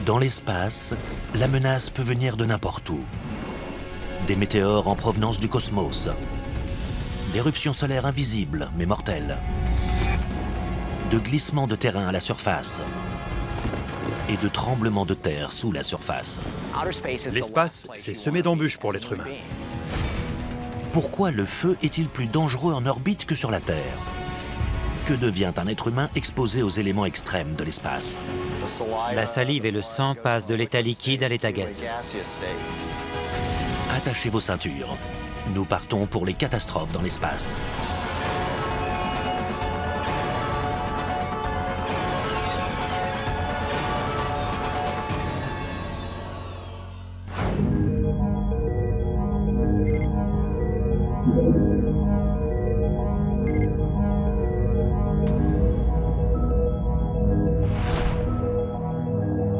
Dans l'espace, la menace peut venir de n'importe où. Des météores en provenance du cosmos, d'éruptions solaires invisibles mais mortelles, de glissements de terrain à la surface et de tremblements de terre sous la surface. L'espace, c'est semé d'embûches pour l'être humain. Pourquoi le feu est-il plus dangereux en orbite que sur la Terre? Que devient un être humain exposé aux éléments extrêmes de l'espace? La salive et le sang passent de l'état liquide à l'état gazeux. Attachez vos ceintures. Nous partons pour les catastrophes dans l'espace.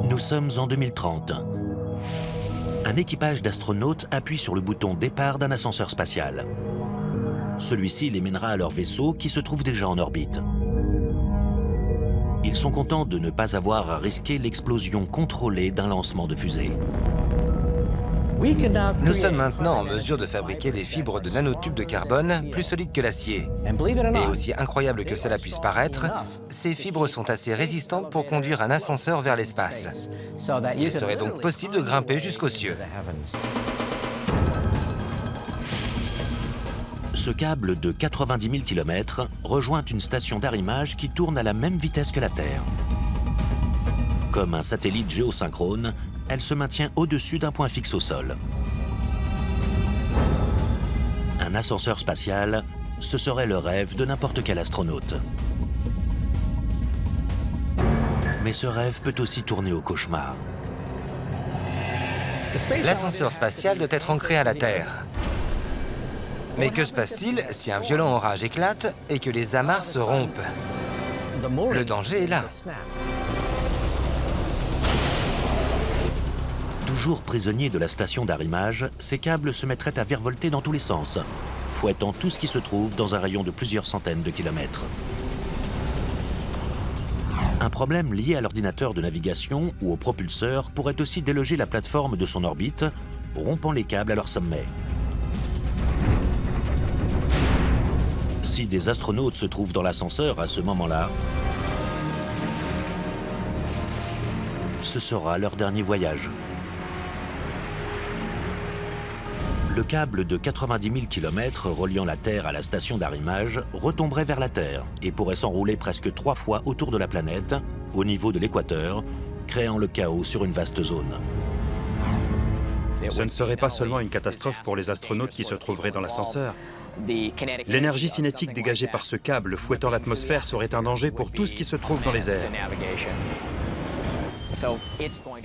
Nous sommes en 2030. Un équipage d'astronautes appuie sur le bouton départ d'un ascenseur spatial. Celui-ci les mènera à leur vaisseau qui se trouve déjà en orbite. Ils sont contents de ne pas avoir à risquer l'explosion contrôlée d'un lancement de fusée. Nous sommes maintenant en mesure de fabriquer des fibres de nanotubes de carbone plus solides que l'acier. Et aussi incroyable que cela puisse paraître, ces fibres sont assez résistantes pour conduire un ascenseur vers l'espace. Il serait donc possible de grimper jusqu'aux cieux. Ce câble de 90 000 km rejoint une station d'arrimage qui tourne à la même vitesse que la Terre. Comme un satellite géosynchrone, elle se maintient au-dessus d'un point fixe au sol. Un ascenseur spatial, ce serait le rêve de n'importe quel astronaute. Mais ce rêve peut aussi tourner au cauchemar. L'ascenseur spatial doit être ancré à la Terre. Mais que se passe-t-il si un violent orage éclate et que les amarres se rompent? Le danger est là. Toujours prisonniers de la station d'arrimage, ces câbles se mettraient à virevolter dans tous les sens, fouettant tout ce qui se trouve dans un rayon de plusieurs centaines de kilomètres. Un problème lié à l'ordinateur de navigation ou au propulseur pourrait aussi déloger la plateforme de son orbite, rompant les câbles à leur sommet. Si des astronautes se trouvent dans l'ascenseur à ce moment-là, ce sera leur dernier voyage. Le câble de 90 000 km reliant la Terre à la station d'arrimage retomberait vers la Terre et pourrait s'enrouler presque 3 fois autour de la planète, au niveau de l'équateur, créant le chaos sur une vaste zone. Ce ne serait pas seulement une catastrophe pour les astronautes qui se trouveraient dans l'ascenseur. L'énergie cinétique dégagée par ce câble fouettant l'atmosphère serait un danger pour tout ce qui se trouve dans les airs.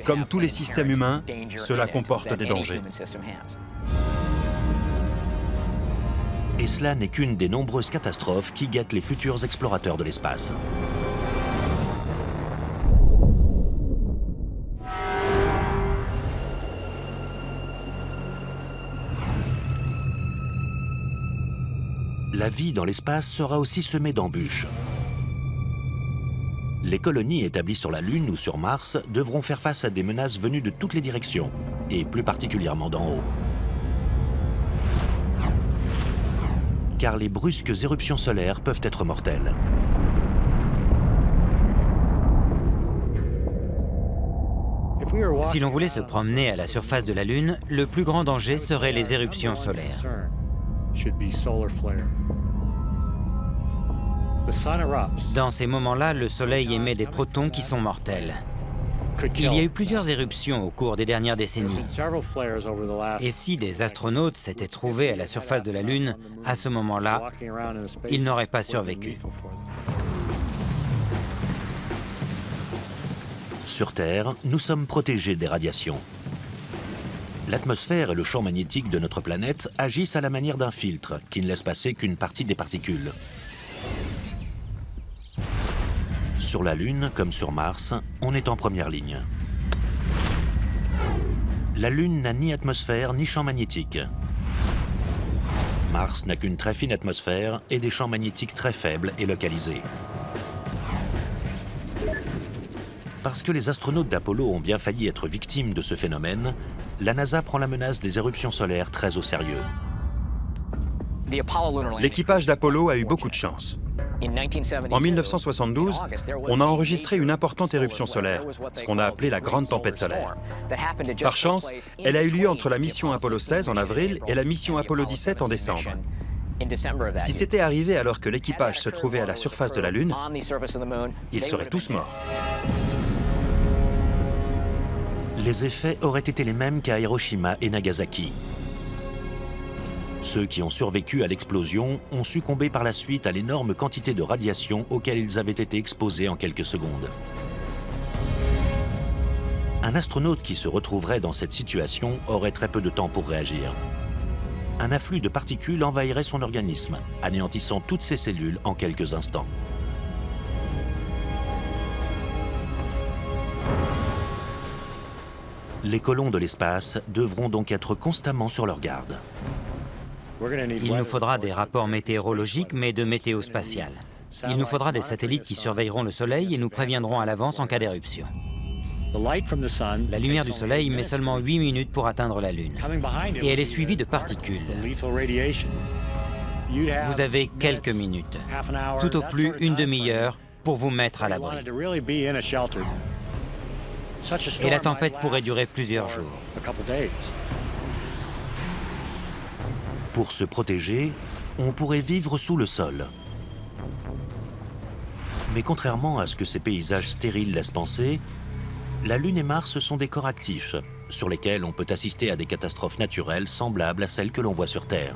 Comme tous les systèmes humains, cela comporte des dangers. Et cela n'est qu'une des nombreuses catastrophes qui guettent les futurs explorateurs de l'espace. La vie dans l'espace sera aussi semée d'embûches. Les colonies établies sur la Lune ou sur Mars devront faire face à des menaces venues de toutes les directions, et plus particulièrement d'en haut. Car les brusques éruptions solaires peuvent être mortelles. Si l'on voulait se promener à la surface de la Lune, le plus grand danger serait les éruptions solaires. Dans ces moments-là, le Soleil émet des protons qui sont mortels. Il y a eu plusieurs éruptions au cours des dernières décennies. Et si des astronautes s'étaient trouvés à la surface de la Lune, à ce moment-là, ils n'auraient pas survécu. Sur Terre, nous sommes protégés des radiations. L'atmosphère et le champ magnétique de notre planète agissent à la manière d'un filtre qui ne laisse passer qu'une partie des particules. Sur la Lune, comme sur Mars, on est en première ligne. La Lune n'a ni atmosphère ni champ magnétique. Mars n'a qu'une très fine atmosphère et des champs magnétiques très faibles et localisés. Parce que les astronautes d'Apollo ont bien failli être victimes de ce phénomène, la NASA prend la menace des éruptions solaires très au sérieux. L'équipage d'Apollo a eu beaucoup de chance. En 1972, on a enregistré une importante éruption solaire, ce qu'on a appelé la Grande Tempête solaire. Par chance, elle a eu lieu entre la mission Apollo 16 en avril et la mission Apollo 17 en décembre. Si c'était arrivé alors que l'équipage se trouvait à la surface de la Lune, ils seraient tous morts. Les effets auraient été les mêmes qu'à Hiroshima et Nagasaki. Ceux qui ont survécu à l'explosion ont succombé par la suite à l'énorme quantité de radiation auxquelles ils avaient été exposés en quelques secondes. Un astronaute qui se retrouverait dans cette situation aurait très peu de temps pour réagir. Un afflux de particules envahirait son organisme, anéantissant toutes ses cellules en quelques instants. Les colons de l'espace devront donc être constamment sur leur garde. Il nous faudra des rapports météorologiques, mais de météo spatiale. Il nous faudra des satellites qui surveilleront le Soleil et nous préviendront à l'avance en cas d'éruption. La lumière du Soleil met seulement 8 minutes pour atteindre la Lune. Et elle est suivie de particules. Vous avez quelques minutes, tout au plus une demi-heure, pour vous mettre à l'abri. Et la tempête pourrait durer plusieurs jours. Pour se protéger, on pourrait vivre sous le sol. Mais contrairement à ce que ces paysages stériles laissent penser, la Lune et Mars sont des corps actifs, sur lesquels on peut assister à des catastrophes naturelles semblables à celles que l'on voit sur Terre.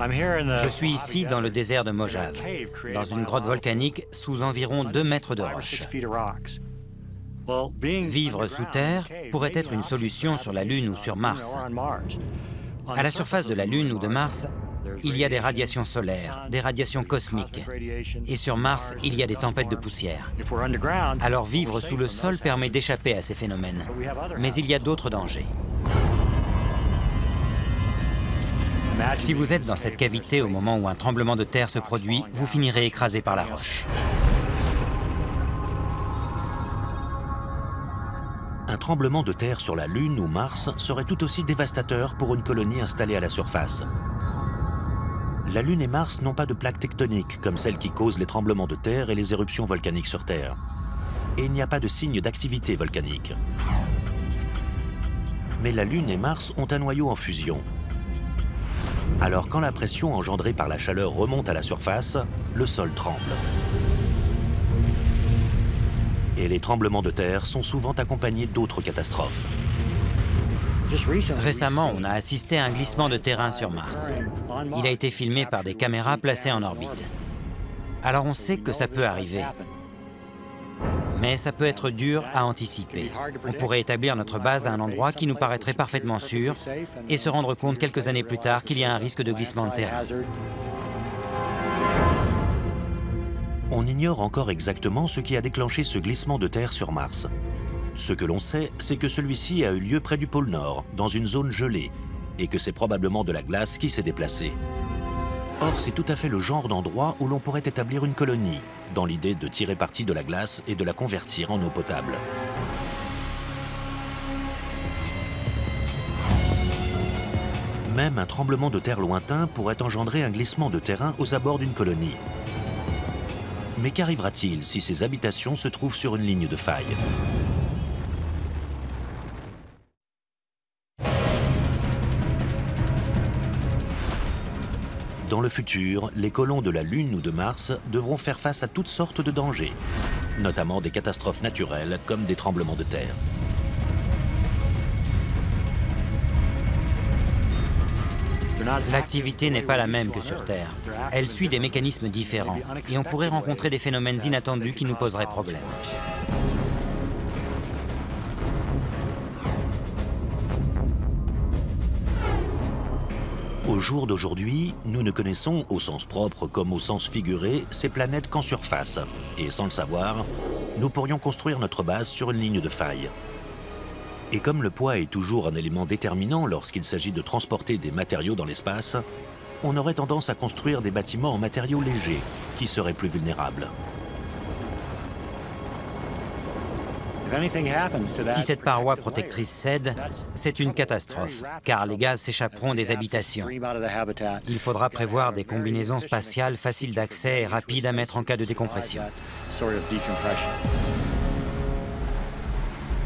Je suis ici dans le désert de Mojave, dans une grotte volcanique sous environ 2 mètres de roche. Vivre sous terre pourrait être une solution sur la Lune ou sur Mars. À la surface de la Lune ou de Mars, il y a des radiations solaires, des radiations cosmiques. Et sur Mars, il y a des tempêtes de poussière. Alors vivre sous le sol permet d'échapper à ces phénomènes. Mais il y a d'autres dangers. Si vous êtes dans cette cavité au moment où un tremblement de terre se produit, vous finirez écrasé par la roche. Un tremblement de terre sur la Lune ou Mars serait tout aussi dévastateur pour une colonie installée à la surface. La Lune et Mars n'ont pas de plaques tectoniques comme celles qui causent les tremblements de terre et les éruptions volcaniques sur Terre. Et il n'y a pas de signe d'activité volcanique. Mais la Lune et Mars ont un noyau en fusion. Alors quand la pression engendrée par la chaleur remonte à la surface, le sol tremble. Et les tremblements de terre sont souvent accompagnés d'autres catastrophes. Récemment, on a assisté à un glissement de terrain sur Mars. Il a été filmé par des caméras placées en orbite. Alors on sait que ça peut arriver. Mais ça peut être dur à anticiper. On pourrait établir notre base à un endroit qui nous paraîtrait parfaitement sûr et se rendre compte quelques années plus tard qu'il y a un risque de glissement de terrain. On ignore encore exactement ce qui a déclenché ce glissement de terre sur Mars. Ce que l'on sait, c'est que celui-ci a eu lieu près du pôle Nord, dans une zone gelée, et que c'est probablement de la glace qui s'est déplacée. Or, c'est tout à fait le genre d'endroit où l'on pourrait établir une colonie, dans l'idée de tirer parti de la glace et de la convertir en eau potable. Même un tremblement de terre lointain pourrait engendrer un glissement de terrain aux abords d'une colonie. Mais qu'arrivera-t-il si ces habitations se trouvent sur une ligne de faille ? Dans le futur, les colons de la Lune ou de Mars devront faire face à toutes sortes de dangers, notamment des catastrophes naturelles comme des tremblements de terre. L'activité n'est pas la même que sur Terre. Elle suit des mécanismes différents et on pourrait rencontrer des phénomènes inattendus qui nous poseraient problème. Au jour d'aujourd'hui, nous ne connaissons, au sens propre comme au sens figuré, ces planètes qu'en surface. Et sans le savoir, nous pourrions construire notre base sur une ligne de faille. Et comme le poids est toujours un élément déterminant lorsqu'il s'agit de transporter des matériaux dans l'espace, on aurait tendance à construire des bâtiments en matériaux légers, qui seraient plus vulnérables. Si cette paroi protectrice cède, c'est une catastrophe, car les gaz s'échapperont des habitations. Il faudra prévoir des combinaisons spatiales faciles d'accès et rapides à mettre en cas de décompression.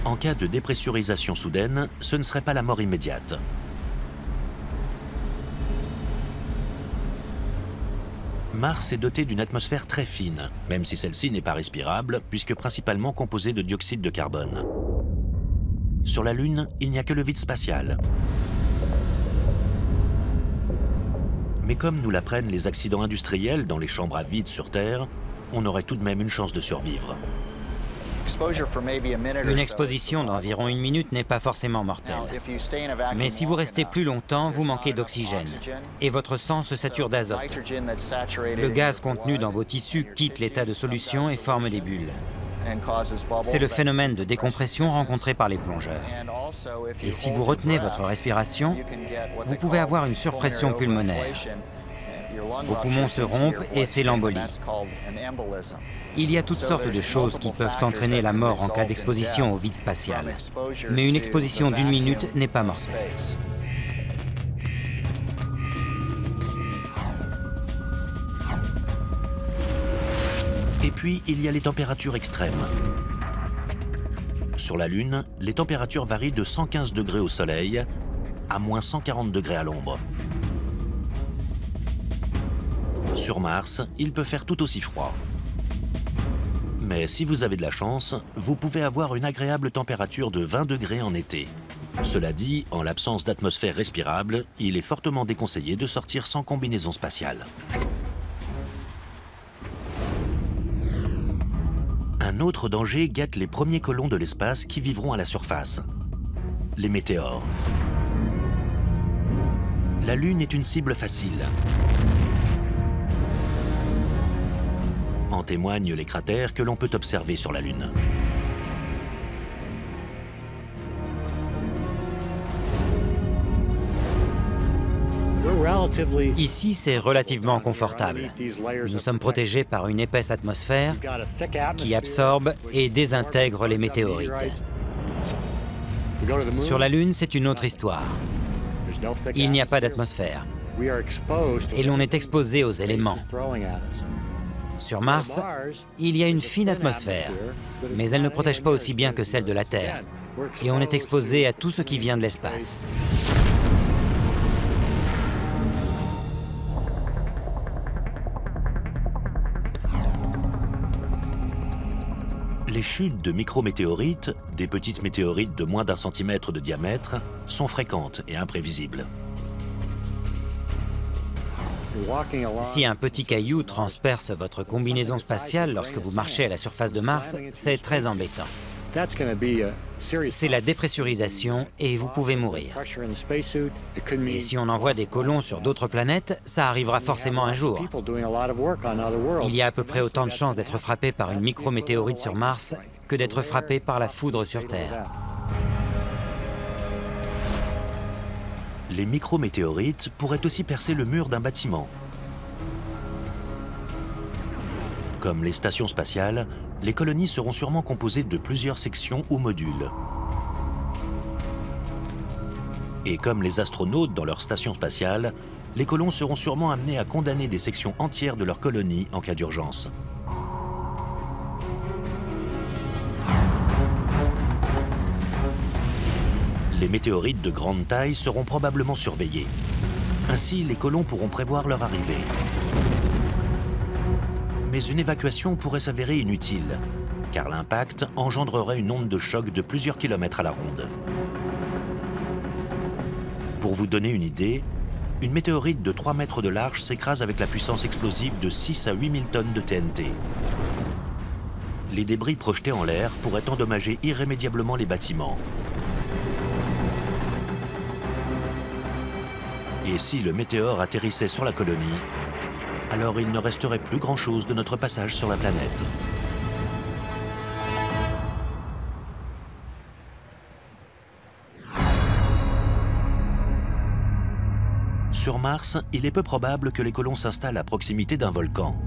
En cas de dépressurisation soudaine, ce ne serait pas la mort immédiate. Mars est doté d'une atmosphère très fine, même si celle-ci n'est pas respirable, puisque principalement composée de dioxyde de carbone. Sur la Lune, il n'y a que le vide spatial. Mais comme nous l'apprennent les accidents industriels dans les chambres à vide sur Terre, on aurait tout de même une chance de survivre. Une exposition d'environ 1 minute n'est pas forcément mortelle. Mais si vous restez plus longtemps, vous manquez d'oxygène et votre sang se sature d'azote. Le gaz contenu dans vos tissus quitte l'état de solution et forme des bulles. C'est le phénomène de décompression rencontré par les plongeurs. Et si vous retenez votre respiration, vous pouvez avoir une surpression pulmonaire. Vos poumons se rompent et c'est l'embolie. Il y a toutes sortes de choses qui peuvent entraîner la mort en cas d'exposition au vide spatial. Mais une exposition d'1 minute n'est pas mortelle. Et puis, il y a les températures extrêmes. Sur la Lune, les températures varient de 115 degrés au soleil à moins 140 degrés à l'ombre. Sur Mars, il peut faire tout aussi froid. Mais si vous avez de la chance, vous pouvez avoir une agréable température de 20 degrés en été. Cela dit, en l'absence d'atmosphère respirable, il est fortement déconseillé de sortir sans combinaison spatiale. Un autre danger guette les premiers colons de l'espace qui vivront à la surface. Les météores. La Lune est une cible facile. En témoignent les cratères que l'on peut observer sur la Lune. Ici, c'est relativement confortable. Nous sommes protégés par une épaisse atmosphère qui absorbe et désintègre les météorites. Sur la Lune, c'est une autre histoire. Il n'y a pas d'atmosphère et l'on est exposé aux éléments. Sur Mars, il y a une fine atmosphère, mais elle ne protège pas aussi bien que celle de la Terre. Et on est exposé à tout ce qui vient de l'espace. Les chutes de micrométéorites, des petites météorites de moins d'1 centimètre de diamètre, sont fréquentes et imprévisibles. Si un petit caillou transperce votre combinaison spatiale lorsque vous marchez à la surface de Mars, c'est très embêtant. C'est la dépressurisation et vous pouvez mourir. Et si on envoie des colons sur d'autres planètes, ça arrivera forcément un jour. Il y a à peu près autant de chances d'être frappé par une micrométéorite sur Mars que d'être frappé par la foudre sur Terre. Les micrométéorites pourraient aussi percer le mur d'un bâtiment. Comme les stations spatiales, les colonies seront sûrement composées de plusieurs sections ou modules. Et comme les astronautes dans leur station spatiale, les colons seront sûrement amenés à condamner des sections entières de leur colonie en cas d'urgence. Les météorites de grande taille seront probablement surveillées. Ainsi, les colons pourront prévoir leur arrivée. Mais une évacuation pourrait s'avérer inutile, car l'impact engendrerait une onde de choc de plusieurs kilomètres à la ronde. Pour vous donner une idée, une météorite de 3 mètres de large s'écrase avec la puissance explosive de 6 à 8 000 tonnes de TNT. Les débris projetés en l'air pourraient endommager irrémédiablement les bâtiments. Et si le météore atterrissait sur la colonie, alors il ne resterait plus grand-chose de notre passage sur la planète. Sur Mars, il est peu probable que les colons s'installent à proximité d'un volcan.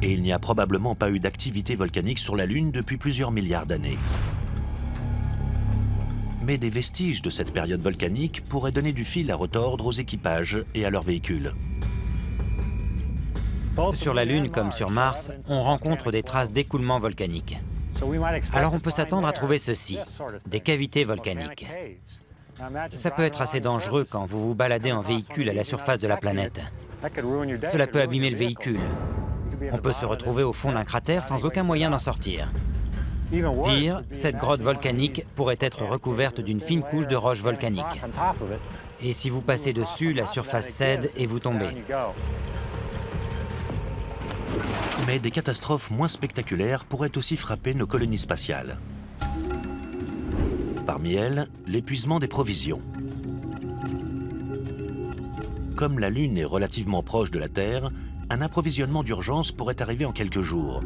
Et il n'y a probablement pas eu d'activité volcanique sur la Lune depuis plusieurs milliards d'années. Mais des vestiges de cette période volcanique pourraient donner du fil à retordre aux équipages et à leurs véhicules. Sur la Lune comme sur Mars, on rencontre des traces d'écoulement volcanique. Alors on peut s'attendre à trouver ceci, des cavités volcaniques. Ça peut être assez dangereux quand vous vous baladez en véhicule à la surface de la planète. Cela peut abîmer le véhicule. On peut se retrouver au fond d'un cratère sans aucun moyen d'en sortir. Pire, cette grotte volcanique pourrait être recouverte d'une fine couche de roches volcaniques. Et si vous passez dessus, la surface cède et vous tombez. Mais des catastrophes moins spectaculaires pourraient aussi frapper nos colonies spatiales. Parmi elles, l'épuisement des provisions. Comme la Lune est relativement proche de la Terre, un approvisionnement d'urgence pourrait arriver en quelques jours.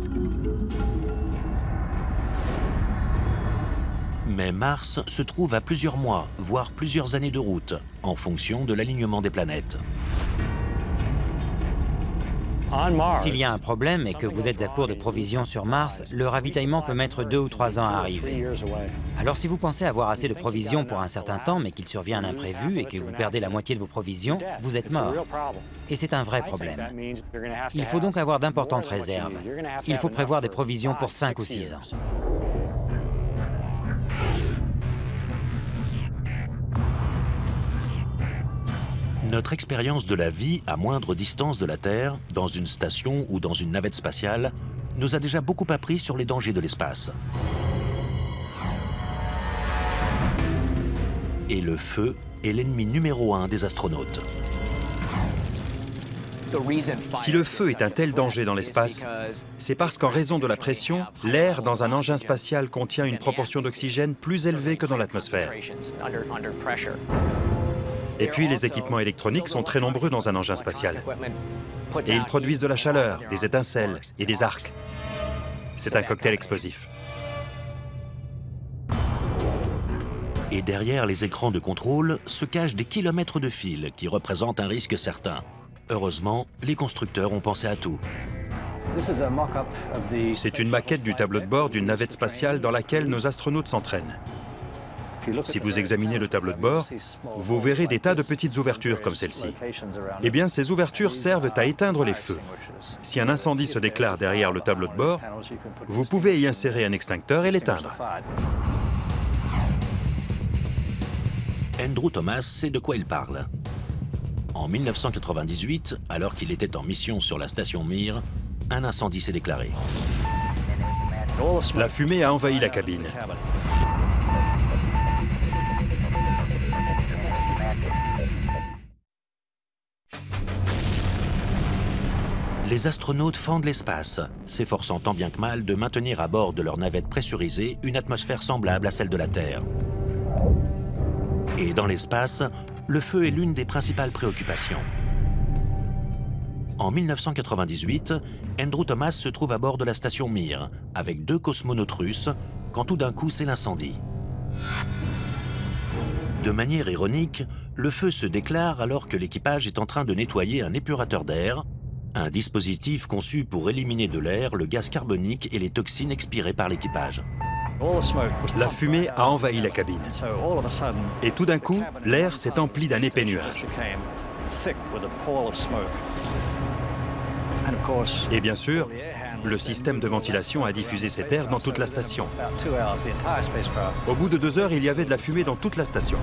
Mais Mars se trouve à plusieurs mois, voire plusieurs années de route, en fonction de l'alignement des planètes. S'il y a un problème et que vous êtes à court de provisions sur Mars, le ravitaillement peut mettre 2 ou 3 ans à arriver. Alors si vous pensez avoir assez de provisions pour un certain temps, mais qu'il survient un imprévu et que vous perdez la moitié de vos provisions, vous êtes mort. Et c'est un vrai problème. Il faut donc avoir d'importantes réserves. Il faut prévoir des provisions pour 5 ou 6 ans. Notre expérience de la vie à moindre distance de la Terre, dans une station ou dans une navette spatiale, nous a déjà beaucoup appris sur les dangers de l'espace. Et le feu est l'ennemi numéro 1 des astronautes. Si le feu est un tel danger dans l'espace, c'est parce qu'en raison de la pression, l'air dans un engin spatial contient une proportion d'oxygène plus élevée que dans l'atmosphère. Et puis, les équipements électroniques sont très nombreux dans un engin spatial. Et ils produisent de la chaleur, des étincelles et des arcs. C'est un cocktail explosif. Et derrière les écrans de contrôle se cachent des kilomètres de fils qui représentent un risque certain. Heureusement, les constructeurs ont pensé à tout. C'est une maquette du tableau de bord d'une navette spatiale dans laquelle nos astronautes s'entraînent. Si vous examinez le tableau de bord, vous verrez des tas de petites ouvertures comme celle-ci. Eh bien, ces ouvertures servent à éteindre les feux. Si un incendie se déclare derrière le tableau de bord, vous pouvez y insérer un extincteur et l'éteindre. Andrew Thomas sait de quoi il parle. En 1998, alors qu'il était en mission sur la station Mir, un incendie s'est déclaré. La fumée a envahi la cabine. Les astronautes fendent l'espace, s'efforçant tant bien que mal de maintenir à bord de leur navette pressurisée une atmosphère semblable à celle de la Terre. Et dans l'espace, le feu est l'une des principales préoccupations. En 1998, Andrew Thomas se trouve à bord de la station Mir, avec 2 cosmonautes russes, quand tout d'un coup c'est l'incendie. De manière ironique, le feu se déclare alors que l'équipage est en train de nettoyer un épurateur d'air, un dispositif conçu pour éliminer de l'air le gaz carbonique et les toxines expirées par l'équipage. La fumée a envahi la cabine. Et tout d'un coup, l'air s'est empli d'un épais nuage. Et bien sûr, le système de ventilation a diffusé cet air dans toute la station. Au bout de 2 heures, il y avait de la fumée dans toute la station.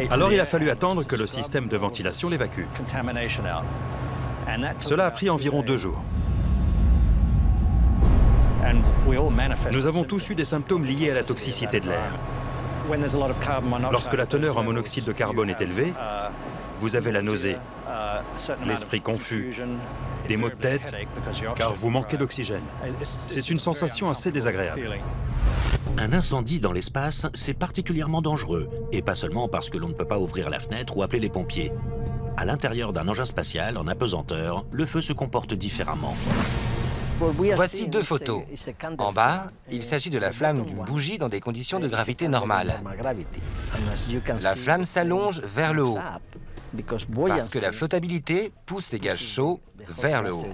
Alors il a fallu attendre que le système de ventilation l'évacue. Cela a pris environ 2 jours. Nous avons tous eu des symptômes liés à la toxicité de l'air. Lorsque la teneur en monoxyde de carbone est élevée, vous avez la nausée, l'esprit confus, des maux de tête, car vous manquez d'oxygène. C'est une sensation assez désagréable. Un incendie dans l'espace, c'est particulièrement dangereux, et pas seulement parce que l'on ne peut pas ouvrir la fenêtre ou appeler les pompiers. À l'intérieur d'un engin spatial, en apesanteur, le feu se comporte différemment. Voici deux photos. En bas, il s'agit de la flamme d'une bougie dans des conditions de gravité normales. La flamme s'allonge vers le haut, parce que la flottabilité pousse les gaz chauds vers le haut.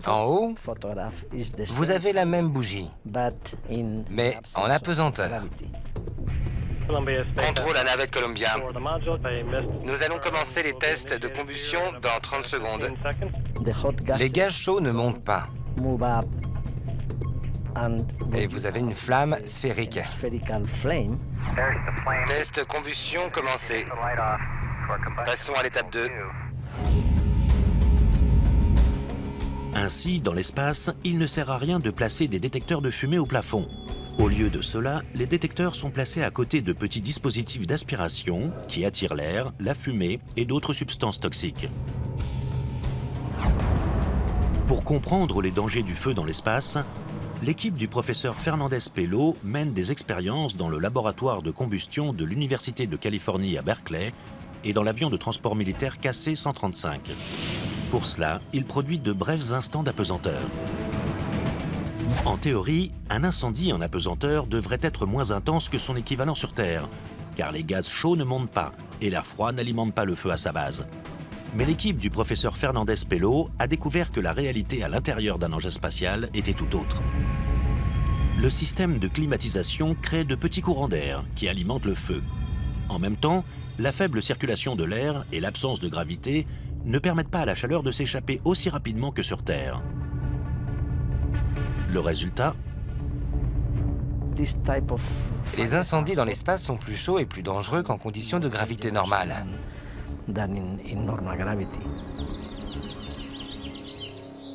En haut, vous avez la même bougie, mais en apesanteur. Contrôle à navette Columbia. Nous allons commencer les tests de combustion dans 30 secondes. Les gaz chauds ne montent pas. Et vous avez une flamme sphérique. Test combustion commencé. Passons à l'étape 2. Ainsi, dans l'espace, il ne sert à rien de placer des détecteurs de fumée au plafond. Au lieu de cela, les détecteurs sont placés à côté de petits dispositifs d'aspiration qui attirent l'air, la fumée et d'autres substances toxiques. Pour comprendre les dangers du feu dans l'espace, l'équipe du professeur Fernandez Pello mène des expériences dans le laboratoire de combustion de l'Université de Californie à Berkeley et dans l'avion de transport militaire KC-135. Pour cela, il produit de brefs instants d'apesanteur. En théorie, un incendie en apesanteur devrait être moins intense que son équivalent sur Terre, car les gaz chauds ne montent pas et l'air froid n'alimente pas le feu à sa base. Mais l'équipe du professeur Fernandez Pello a découvert que la réalité à l'intérieur d'un engin spatial était tout autre. Le système de climatisation crée de petits courants d'air qui alimentent le feu. En même temps, la faible circulation de l'air et l'absence de gravité ne permettent pas à la chaleur de s'échapper aussi rapidement que sur Terre. Le résultat? Les incendies dans l'espace sont plus chauds et plus dangereux qu'en conditions de gravité normale.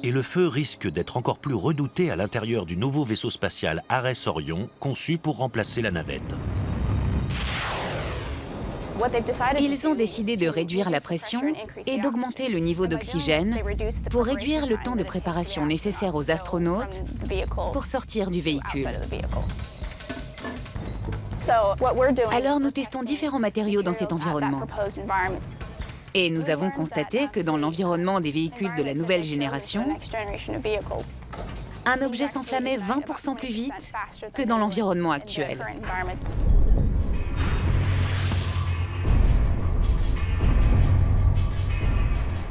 Et le feu risque d'être encore plus redouté à l'intérieur du nouveau vaisseau spatial Ares-Orion, conçu pour remplacer la navette. Ils ont décidé de réduire la pression et d'augmenter le niveau d'oxygène pour réduire le temps de préparation nécessaire aux astronautes pour sortir du véhicule. Alors nous testons différents matériaux dans cet environnement. Et nous avons constaté que dans l'environnement des véhicules de la nouvelle génération, un objet s'enflammait 20% plus vite que dans l'environnement actuel.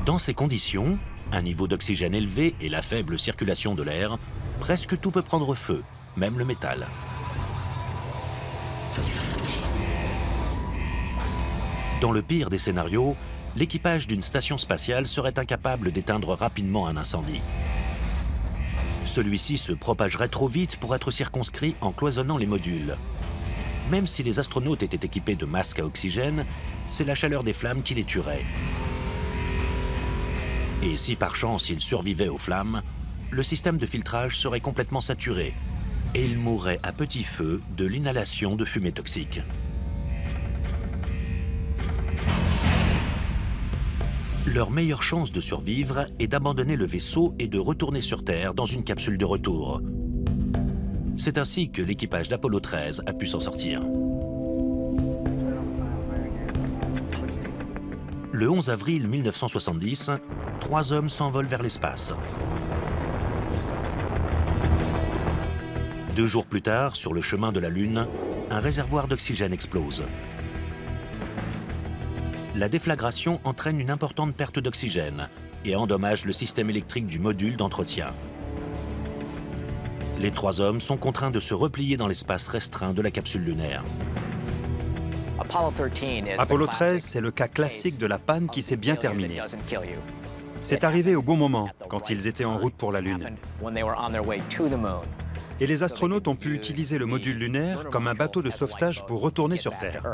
Dans ces conditions, un niveau d'oxygène élevé et la faible circulation de l'air, presque tout peut prendre feu, même le métal. Dans le pire des scénarios, l'équipage d'une station spatiale serait incapable d'éteindre rapidement un incendie. Celui-ci se propagerait trop vite pour être circonscrit en cloisonnant les modules. Même si les astronautes étaient équipés de masques à oxygène, c'est la chaleur des flammes qui les tuerait. Et si par chance ils survivaient aux flammes, le système de filtrage serait complètement saturé et ils mourraient à petit feu de l'inhalation de fumée toxique. Leur meilleure chance de survivre est d'abandonner le vaisseau et de retourner sur Terre dans une capsule de retour. C'est ainsi que l'équipage d'Apollo 13 a pu s'en sortir. Le 11 avril 1970, 3 hommes s'envolent vers l'espace. 2 jours plus tard, sur le chemin de la Lune, un réservoir d'oxygène explose. La déflagration entraîne une importante perte d'oxygène et endommage le système électrique du module d'entretien. Les 3 hommes sont contraints de se replier dans l'espace restreint de la capsule lunaire. Apollo 13, c'est le cas classique de la panne qui s'est bien terminée. C'est arrivé au bon moment, quand ils étaient en route pour la Lune. Et les astronautes ont pu utiliser le module lunaire comme un bateau de sauvetage pour retourner sur Terre.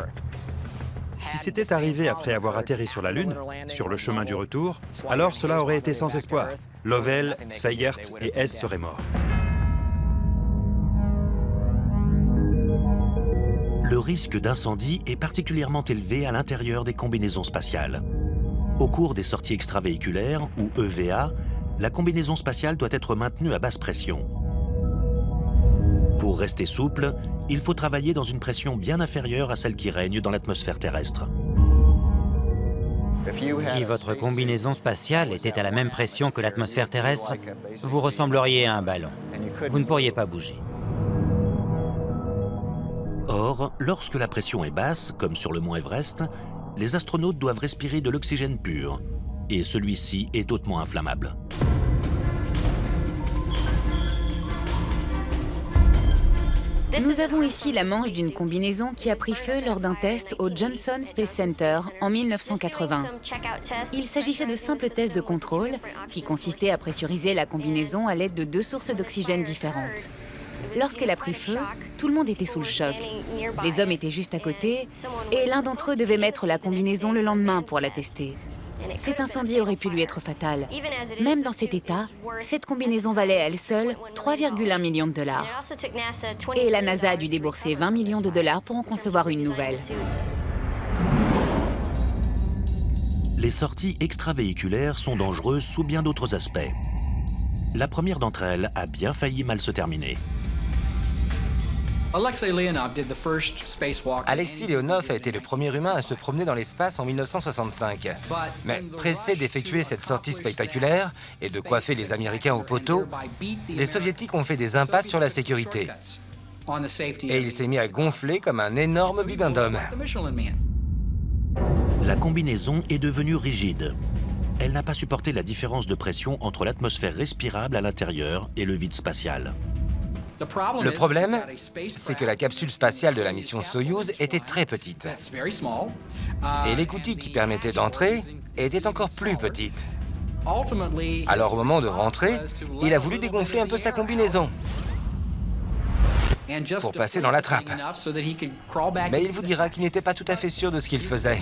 Si c'était arrivé après avoir atterri sur la Lune, sur le chemin du retour, alors cela aurait été sans espoir. Lovell, Zweigert et Hess seraient morts. Le risque d'incendie est particulièrement élevé à l'intérieur des combinaisons spatiales. Au cours des sorties extravéhiculaires, ou EVA, la combinaison spatiale doit être maintenue à basse pression. Pour rester souple, il faut travailler dans une pression bien inférieure à celle qui règne dans l'atmosphère terrestre. Si votre combinaison spatiale était à la même pression que l'atmosphère terrestre, vous ressembleriez à un ballon. Vous ne pourriez pas bouger. Or, lorsque la pression est basse, comme sur le mont Everest, les astronautes doivent respirer de l'oxygène pur, et celui-ci est hautement inflammable. Nous avons ici la manche d'une combinaison qui a pris feu lors d'un test au Johnson Space Center en 1980. Il s'agissait de simples tests de contrôle qui consistaient à pressuriser la combinaison à l'aide de 2 sources d'oxygène différentes. Lorsqu'elle a pris feu, tout le monde était sous le choc. Les hommes étaient juste à côté et l'un d'entre eux devait mettre la combinaison le lendemain pour la tester. Cet incendie aurait pu lui être fatal. Même dans cet état, cette combinaison valait à elle seule 3,1 millions de dollars. Et la NASA a dû débourser 20 millions de dollars pour en concevoir une nouvelle. Les sorties extravéhiculaires sont dangereuses sous bien d'autres aspects. La première d'entre elles a bien failli mal se terminer. Alexei Leonov a été le premier humain à se promener dans l'espace en 1965. Mais pressés d'effectuer cette sortie spectaculaire et de coiffer les Américains au poteau, les Soviétiques ont fait des impasses sur la sécurité. Et il s'est mis à gonfler comme un énorme bibendum. La combinaison est devenue rigide. Elle n'a pas supporté la différence de pression entre l'atmosphère respirable à l'intérieur et le vide spatial. Le problème, c'est que la capsule spatiale de la mission Soyouz était très petite. Et l'écoutille qui permettait d'entrer était encore plus petite. Alors au moment de rentrer, il a voulu dégonfler un peu sa combinaison pour passer dans la trappe. Mais il vous dira qu'il n'était pas tout à fait sûr de ce qu'il faisait.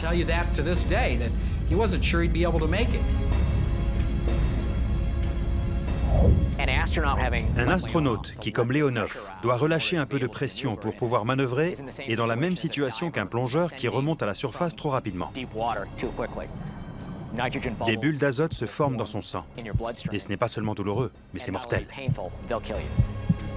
Un astronaute qui, comme Leonov, doit relâcher un peu de pression pour pouvoir manœuvrer est dans la même situation qu'un plongeur qui remonte à la surface trop rapidement. Des bulles d'azote se forment dans son sang. Et ce n'est pas seulement douloureux, mais c'est mortel.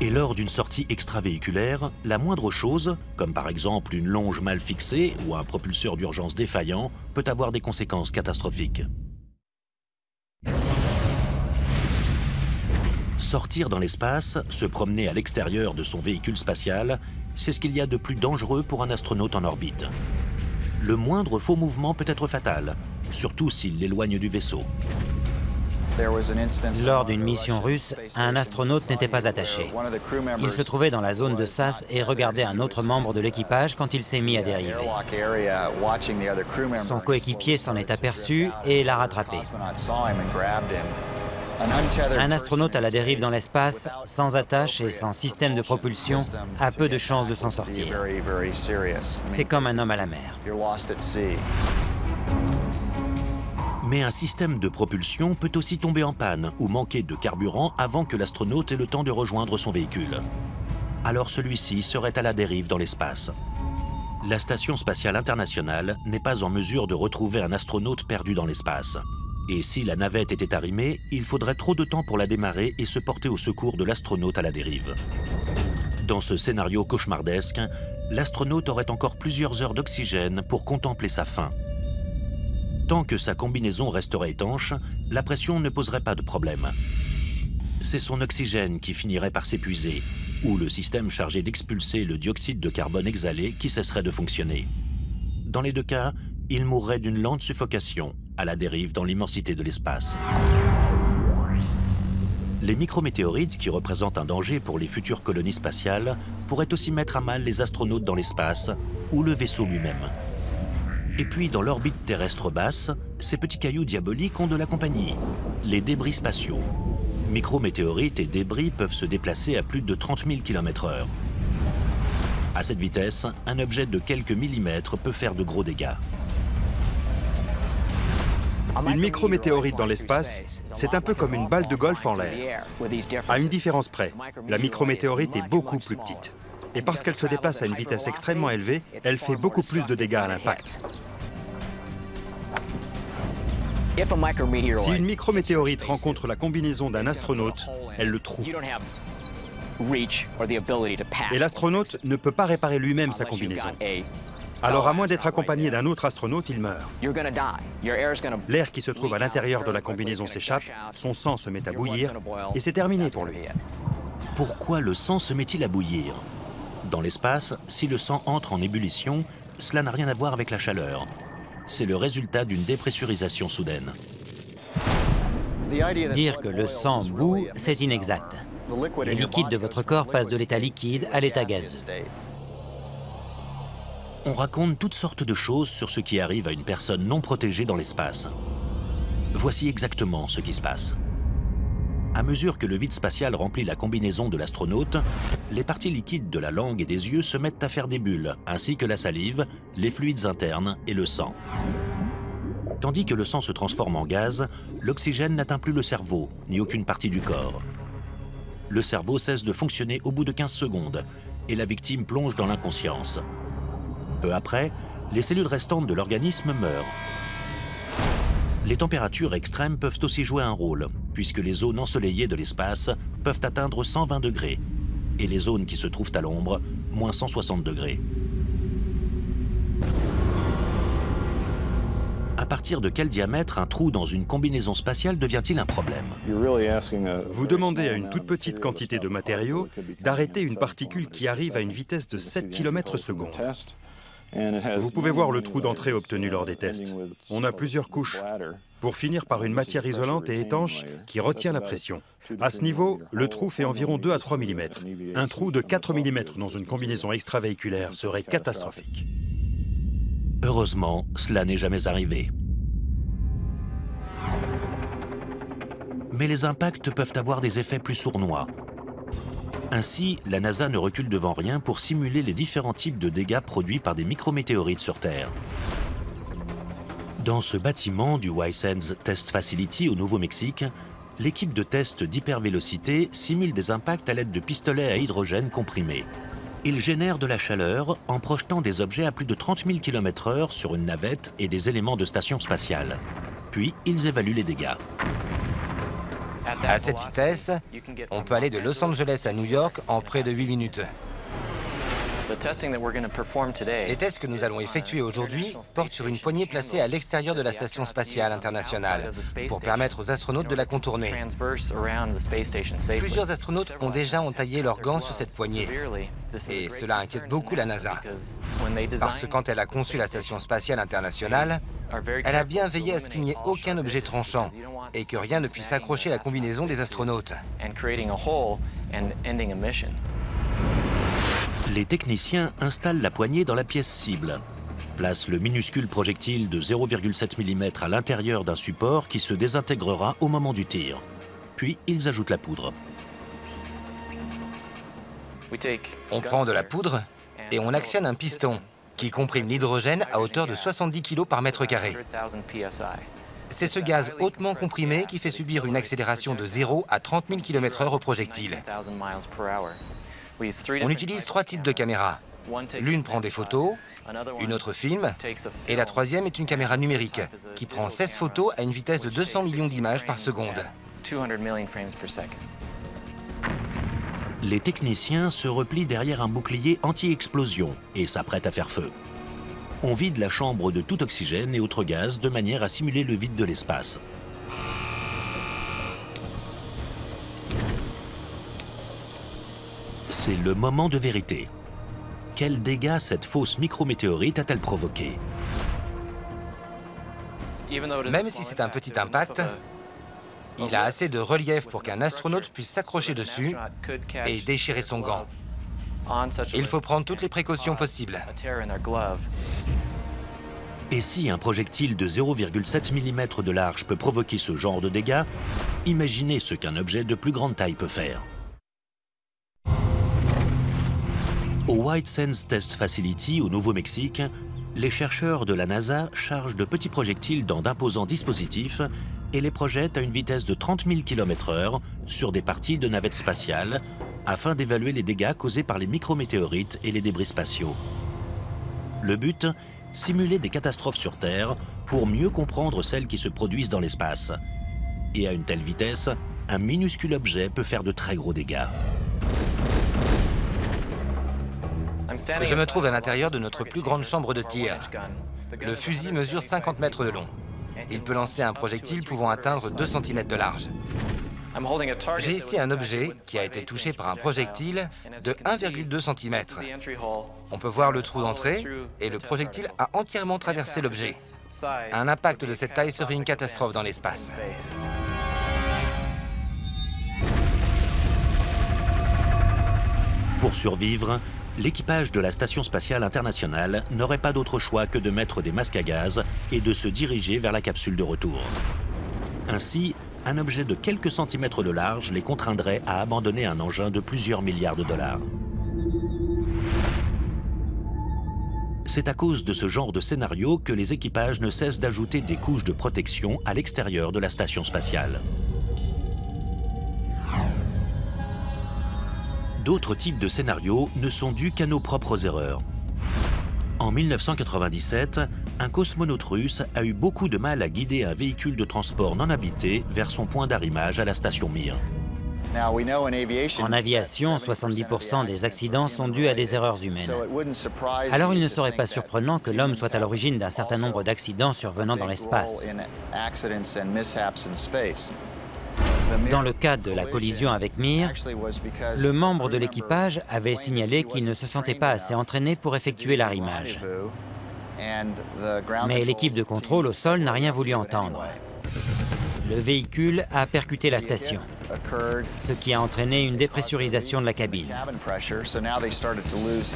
Et lors d'une sortie extravéhiculaire, la moindre chose, comme par exemple une longe mal fixée ou un propulseur d'urgence défaillant, peut avoir des conséquences catastrophiques. Sortir dans l'espace, se promener à l'extérieur de son véhicule spatial, c'est ce qu'il y a de plus dangereux pour un astronaute en orbite. Le moindre faux mouvement peut être fatal, surtout s'il l'éloigne du vaisseau. Lors d'une mission russe, un astronaute n'était pas attaché. Il se trouvait dans la zone de SAS et regardait un autre membre de l'équipage quand il s'est mis à dériver. Son coéquipier s'en est aperçu et l'a rattrapé. Un astronaute à la dérive dans l'espace, sans attache et sans système de propulsion, a peu de chances de s'en sortir. C'est comme un homme à la mer. Mais un système de propulsion peut aussi tomber en panne ou manquer de carburant avant que l'astronaute ait le temps de rejoindre son véhicule. Alors celui-ci serait à la dérive dans l'espace. La Station spatiale internationale n'est pas en mesure de retrouver un astronaute perdu dans l'espace. Et si la navette était arrimée, il faudrait trop de temps pour la démarrer et se porter au secours de l'astronaute à la dérive. Dans ce scénario cauchemardesque, l'astronaute aurait encore plusieurs heures d'oxygène pour contempler sa fin. Tant que sa combinaison resterait étanche, la pression ne poserait pas de problème. C'est son oxygène qui finirait par s'épuiser, ou le système chargé d'expulser le dioxyde de carbone exhalé qui cesserait de fonctionner. Dans les deux cas, il mourrait d'une lente suffocation, à la dérive dans l'immensité de l'espace. Les micrométéorites, qui représentent un danger pour les futures colonies spatiales, pourraient aussi mettre à mal les astronautes dans l'espace ou le vaisseau lui-même. Et puis, dans l'orbite terrestre basse, ces petits cailloux diaboliques ont de la compagnie, les débris spatiaux. Micrométéorites et débris peuvent se déplacer à plus de 30 000 km/h. À cette vitesse, un objet de quelques millimètres peut faire de gros dégâts. Une micrométéorite dans l'espace, c'est un peu comme une balle de golf en l'air. À une différence près, la micrométéorite est beaucoup plus petite. Et parce qu'elle se déplace à une vitesse extrêmement élevée, elle fait beaucoup plus de dégâts à l'impact. Si une micrométéorite rencontre la combinaison d'un astronaute, elle le troue. Et l'astronaute ne peut pas réparer lui-même sa combinaison. Alors à moins d'être accompagné d'un autre astronaute, il meurt. L'air qui se trouve à l'intérieur de la combinaison s'échappe, son sang se met à bouillir, et c'est terminé pour lui. Pourquoi le sang se met-il à bouillir? Dans l'espace, si le sang entre en ébullition, cela n'a rien à voir avec la chaleur. C'est le résultat d'une dépressurisation soudaine. Dire que le sang bout, c'est inexact. Les liquides de votre corps passent de l'état liquide à l'état gazeux. On raconte toutes sortes de choses sur ce qui arrive à une personne non protégée dans l'espace. Voici exactement ce qui se passe. À mesure que le vide spatial remplit la combinaison de l'astronaute, les parties liquides de la langue et des yeux se mettent à faire des bulles, ainsi que la salive, les fluides internes et le sang. Tandis que le sang se transforme en gaz, l'oxygène n'atteint plus le cerveau, ni aucune partie du corps. Le cerveau cesse de fonctionner au bout de 15 secondes, et la victime plonge dans l'inconscience. Peu après, les cellules restantes de l'organisme meurent. Les températures extrêmes peuvent aussi jouer un rôle, puisque les zones ensoleillées de l'espace peuvent atteindre 120 degrés, et les zones qui se trouvent à l'ombre, moins 160 degrés. À partir de quel diamètre un trou dans une combinaison spatiale devient-il un problème? Vous demandez à une toute petite quantité de matériaux d'arrêter une particule qui arrive à une vitesse de 7 km/s. Vous pouvez voir le trou d'entrée obtenu lors des tests. On a plusieurs couches, pour finir par une matière isolante et étanche qui retient la pression. À ce niveau, le trou fait environ 2 à 3 mm. Un trou de 4 mm dans une combinaison extravéhiculaire serait catastrophique. Heureusement, cela n'est jamais arrivé. Mais les impacts peuvent avoir des effets plus sournois. Ainsi, la NASA ne recule devant rien pour simuler les différents types de dégâts produits par des micrométéorites sur Terre. Dans ce bâtiment du Whitesand Test Facility au Nouveau-Mexique, l'équipe de test d'hypervélocité simule des impacts à l'aide de pistolets à hydrogène comprimés. Ils génèrent de la chaleur en projetant des objets à plus de 30 000 km/h sur une navette et des éléments de station spatiale. Puis, ils évaluent les dégâts. À cette vitesse, on peut aller de Los Angeles à New York en près de 8 minutes. Les tests que nous allons effectuer aujourd'hui portent sur une poignée placée à l'extérieur de la Station spatiale internationale pour permettre aux astronautes de la contourner. Plusieurs astronautes ont déjà entaillé leurs gants sur cette poignée. Et cela inquiète beaucoup la NASA. Parce que quand elle a conçu la Station spatiale internationale, elle a bien veillé à ce qu'il n'y ait aucun objet tranchant et que rien ne puisse accrocher la combinaison des astronautes. Les techniciens installent la poignée dans la pièce cible, placent le minuscule projectile de 0,7 mm à l'intérieur d'un support qui se désintégrera au moment du tir. Puis ils ajoutent la poudre. On prend de la poudre et on actionne un piston qui comprime l'hydrogène à hauteur de 70 kg par mètre carré. C'est ce gaz hautement comprimé qui fait subir une accélération de 0 à 30 000 km/h au projectile. On utilise 3 types de caméras. L'une prend des photos, une autre filme, et la troisième est une caméra numérique qui prend 16 photos à une vitesse de 200 millions d'images par seconde. Les techniciens se replient derrière un bouclier anti-explosion et s'apprêtent à faire feu. On vide la chambre de tout oxygène et autres gaz de manière à simuler le vide de l'espace. C'est le moment de vérité. Quels dégâts cette fausse micrométéorite a-t-elle provoqué? Même si c'est un petit impact, il a assez de relief pour qu'un astronaute puisse s'accrocher dessus et déchirer son gant. Il faut prendre toutes les précautions possibles. Et si un projectile de 0,7 mm de large peut provoquer ce genre de dégâts, imaginez ce qu'un objet de plus grande taille peut faire. Au Whitesand Test Facility, au Nouveau-Mexique, les chercheurs de la NASA chargent de petits projectiles dans d'imposants dispositifs et les projettent à une vitesse de 30 000 km/h sur des parties de navettes spatiales afin d'évaluer les dégâts causés par les micrométéorites et les débris spatiaux. Le but, simuler des catastrophes sur Terre pour mieux comprendre celles qui se produisent dans l'espace. Et à une telle vitesse, un minuscule objet peut faire de très gros dégâts. Je me trouve à l'intérieur de notre plus grande chambre de tir. Le fusil mesure 50 mètres de long. Il peut lancer un projectile pouvant atteindre 2 cm de large. J'ai ici un objet qui a été touché par un projectile de 1,2 cm. On peut voir le trou d'entrée et le projectile a entièrement traversé l'objet. Un impact de cette taille serait une catastrophe dans l'espace. Pour survivre, l'équipage de la Station spatiale internationale n'aurait pas d'autre choix que de mettre des masques à gaz et de se diriger vers la capsule de retour. Ainsi, un objet de quelques centimètres de large les contraindrait à abandonner un engin de plusieurs milliards de dollars. C'est à cause de ce genre de scénario que les équipages ne cessent d'ajouter des couches de protection à l'extérieur de la station spatiale. D'autres types de scénarios ne sont dus qu'à nos propres erreurs. En 1997, un cosmonaute russe a eu beaucoup de mal à guider un véhicule de transport non habité vers son point d'arrimage à la station Mir. En aviation, 70% des accidents sont dus à des erreurs humaines. Alors il ne serait pas surprenant que l'homme soit à l'origine d'un certain nombre d'accidents survenant dans l'espace. Dans le cas de la collision avec Mir, le membre de l'équipage avait signalé qu'il ne se sentait pas assez entraîné pour effectuer l'arrimage. Mais l'équipe de contrôle au sol n'a rien voulu entendre. Le véhicule a percuté la station, ce qui a entraîné une dépressurisation de la cabine.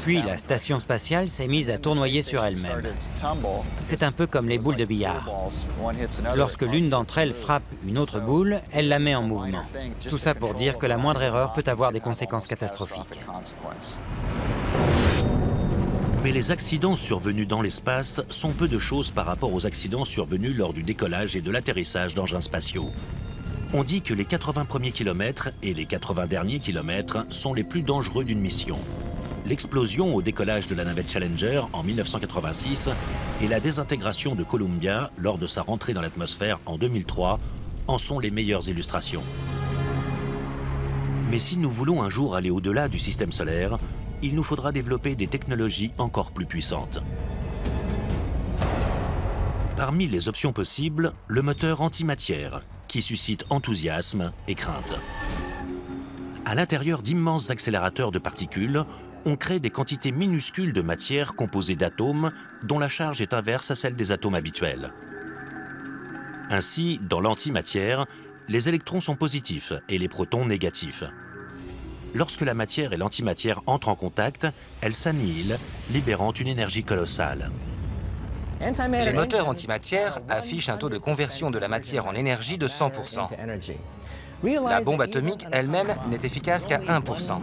Puis la station spatiale s'est mise à tournoyer sur elle-même. C'est un peu comme les boules de billard. Lorsque l'une d'entre elles frappe une autre boule, elle la met en mouvement. Tout ça pour dire que la moindre erreur peut avoir des conséquences catastrophiques. Mais les accidents survenus dans l'espace sont peu de choses par rapport aux accidents survenus lors du décollage et de l'atterrissage d'engins spatiaux. On dit que les 80 premiers kilomètres et les 80 derniers kilomètres sont les plus dangereux d'une mission. L'explosion au décollage de la navette Challenger en 1986 et la désintégration de Columbia lors de sa rentrée dans l'atmosphère en 2003 en sont les meilleures illustrations. Mais si nous voulons un jour aller au-delà du système solaire, il nous faudra développer des technologies encore plus puissantes. Parmi les options possibles, le moteur antimatière, qui suscite enthousiasme et crainte. À l'intérieur d'immenses accélérateurs de particules, on crée des quantités minuscules de matière composée d'atomes dont la charge est inverse à celle des atomes habituels. Ainsi, dans l'antimatière, les électrons sont positifs et les protons négatifs. Lorsque la matière et l'antimatière entrent en contact, elles s'annihilent, libérant une énergie colossale. Les moteurs antimatière affichent un taux de conversion de la matière en énergie de 100%. La bombe atomique elle-même n'est efficace qu'à 1%.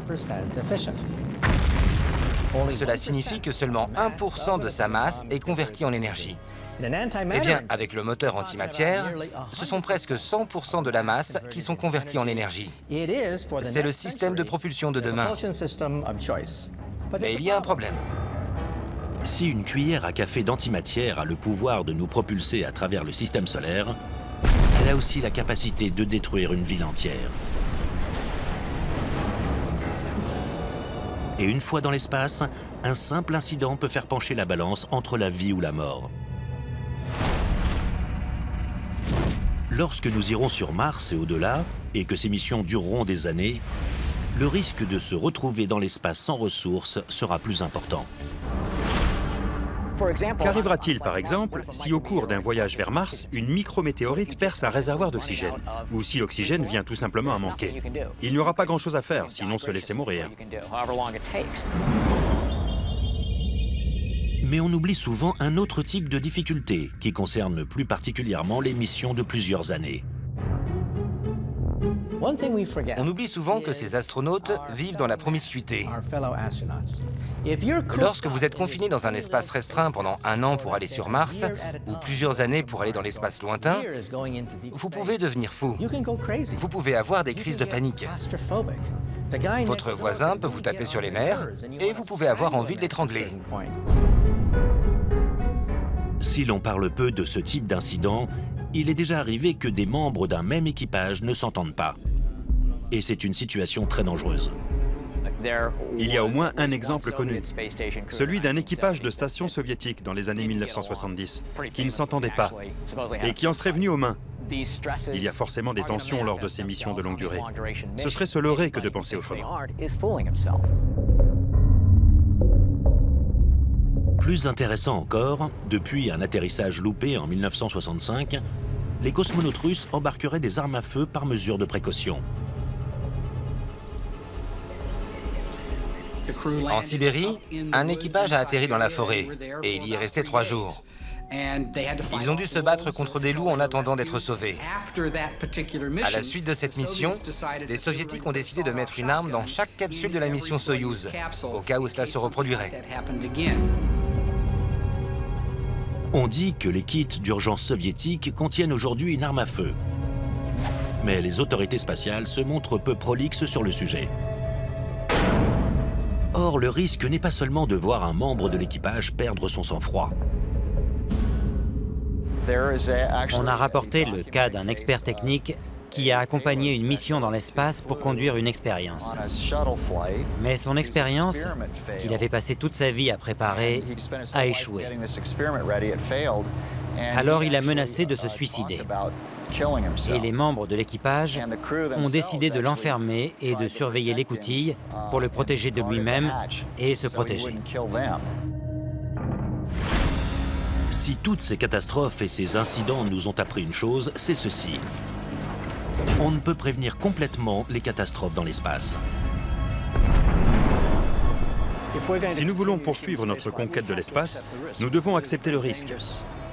Cela signifie que seulement 1% de sa masse est convertie en énergie. Eh bien, avec le moteur antimatière, ce sont presque 100% de la masse qui sont convertis en énergie. C'est le système de propulsion de demain. Mais il y a un problème. Si une cuillère à café d'antimatière a le pouvoir de nous propulser à travers le système solaire, elle a aussi la capacité de détruire une ville entière. Et une fois dans l'espace, un simple incident peut faire pencher la balance entre la vie ou la mort. Lorsque nous irons sur Mars et au-delà, et que ces missions dureront des années, le risque de se retrouver dans l'espace sans ressources sera plus important. Qu'arrivera-t-il, par exemple, si au cours d'un voyage vers Mars, une micrométéorite perce un réservoir d'oxygène, ou si l'oxygène vient tout simplement à manquer? Il n'y aura pas grand-chose à faire, sinon se laisser mourir. Mais on oublie souvent un autre type de difficulté qui concerne plus particulièrement les missions de plusieurs années. On oublie souvent que ces astronautes vivent dans la promiscuité. Lorsque vous êtes confiné dans un espace restreint pendant 1 an pour aller sur Mars, ou plusieurs années pour aller dans l'espace lointain, vous pouvez devenir fou. Vous pouvez avoir des crises de panique. Votre voisin peut vous taper sur les nerfs et vous pouvez avoir envie de l'étrangler. Si l'on parle peu de ce type d'incident, il est déjà arrivé que des membres d'un même équipage ne s'entendent pas. Et c'est une situation très dangereuse. Il y a au moins un exemple connu, celui d'un équipage de station soviétique dans les années 1970, qui ne s'entendait pas et qui en serait venu aux mains. Il y a forcément des tensions lors de ces missions de longue durée. Ce serait se leurrer que de penser autrement. Plus intéressant encore, depuis un atterrissage loupé en 1965, les cosmonautes russes embarqueraient des armes à feu par mesure de précaution. En Sibérie, un équipage a atterri dans la forêt et il y est resté 3 jours. Ils ont dû se battre contre des loups en attendant d'être sauvés. À la suite de cette mission, les Soviétiques ont décidé de mettre une arme dans chaque capsule de la mission Soyouz, au cas où cela se reproduirait. On dit que les kits d'urgence soviétiques contiennent aujourd'hui une arme à feu. Mais les autorités spatiales se montrent peu prolixes sur le sujet. Or, le risque n'est pas seulement de voir un membre de l'équipage perdre son sang-froid. On a rapporté le cas d'un expert technique qui a accompagné une mission dans l'espace pour conduire une expérience. Mais son expérience, qu'il avait passé toute sa vie à préparer, a échoué. Alors il a menacé de se suicider. Et les membres de l'équipage ont décidé de l'enfermer et de surveiller l'écoutille pour le protéger de lui-même et se protéger. Si toutes ces catastrophes et ces incidents nous ont appris une chose, c'est ceci. On ne peut prévenir complètement les catastrophes dans l'espace. Si nous voulons poursuivre notre conquête de l'espace, nous devons accepter le risque.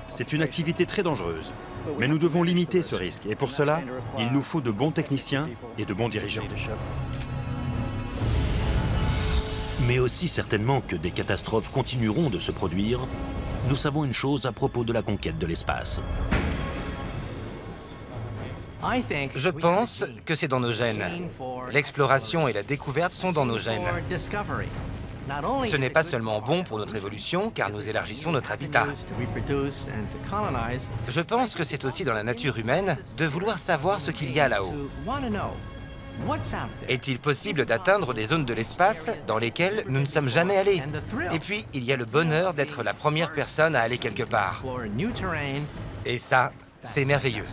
C'est une activité très dangereuse, mais nous devons limiter ce risque. Et pour cela, il nous faut de bons techniciens et de bons dirigeants. Mais aussi certainement que des catastrophes continueront de se produire, nous savons une chose à propos de la conquête de l'espace. Je pense que c'est dans nos gènes. L'exploration et la découverte sont dans nos gènes. Ce n'est pas seulement bon pour notre évolution, car nous élargissons notre habitat. Je pense que c'est aussi dans la nature humaine de vouloir savoir ce qu'il y a là-haut. Est-il possible d'atteindre des zones de l'espace dans lesquelles nous ne sommes jamais allés? Et puis, il y a le bonheur d'être la première personne à aller quelque part. Et ça, c'est merveilleux.